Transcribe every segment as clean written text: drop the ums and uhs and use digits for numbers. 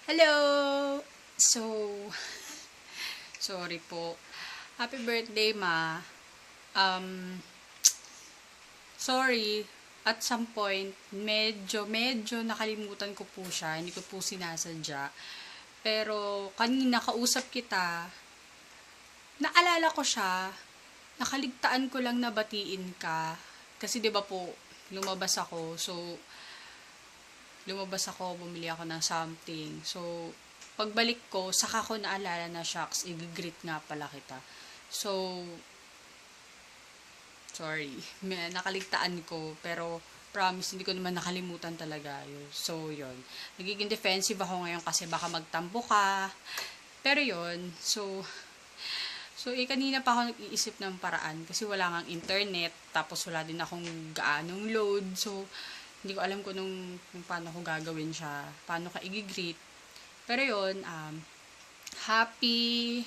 Hello! So, sorry po. Happy birthday, Ma. Sorry. At some point, medyo nakalimutan ko po siya. Hindi ko po sinasadya. Pero, kanina kausap kita, naalala ko siya, nakaligtaan ko lang na batiin ka. Kasi 'di ba po, lumabas ako, bumili ako ng something. So, pagbalik ko, saka ko naalala na shucks, i-greet nga pala kita. So, sorry, nakaligtaan ko, pero promise, hindi ko naman nakalimutan talaga yun. So, yun. Nagiging defensive ako ngayon kasi baka magtambo ka. Pero yun, kanina pa ako nag-iisip ng paraan kasi wala ngang internet, tapos wala din akong gaanong load. So, hindi ko alam kung paano ko gagawin siya, paano ka i-greet. Pero yun, happy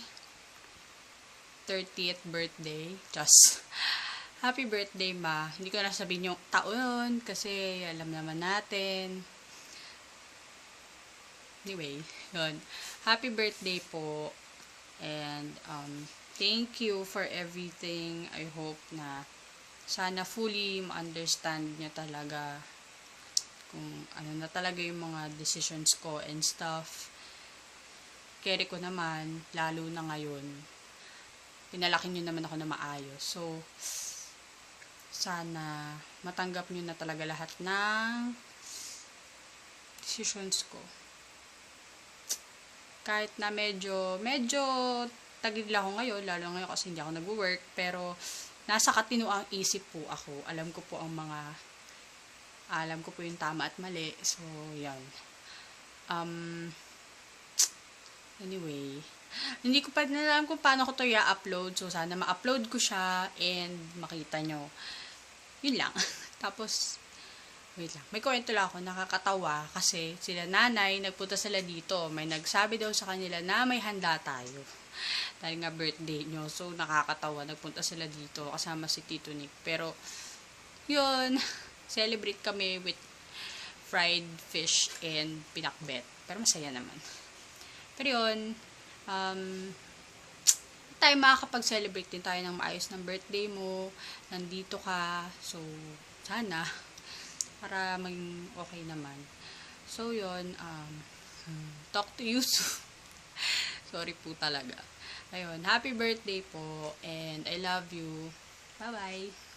30th birthday. Just, happy birthday, Ma. Hindi ko na sabihin yung taon kasi alam naman natin. Anyway, yun. Happy birthday po. And, thank you for everything. I hope na sana fully ma-understand nyo talaga kung ano na talaga yung mga decisions ko and stuff. Carry ko naman, lalo na ngayon. Pinalaki nyo naman ako na maayos. So, sana matanggap nyo na talaga lahat ng decisions ko. Kahit na medyo tagigla ako ngayon, lalo ngayon kasi hindi ako nag-work, pero nasa katinoang isip po ako. Alam ko po yung tama at mali. So, yan. Anyway, hindi ko pa alam kung paano ko to i-upload. So, sana ma-upload ko siya and makita nyo. Yun lang. Tapos, wait lang. May kwento lang ako, nakakatawa kasi sila nanay, nagpunta sila dito. May nagsabi daw sa kanila na may handa tayo. Dahil nga birthday nyo. So, nakakatawa. Nagpunta sila dito kasama si Tito Nick. Pero, yun, celebrate kami with fried fish and pinakbet. Pero masaya naman. Pero yun, tayo makakapag-celebrate din tayo ng maayos ng birthday mo. Nandito ka. So, sana, para maging okay naman. So, yun, talk to you soon. Sorry po talaga. Ayun, happy birthday po, and I love you. Bye-bye.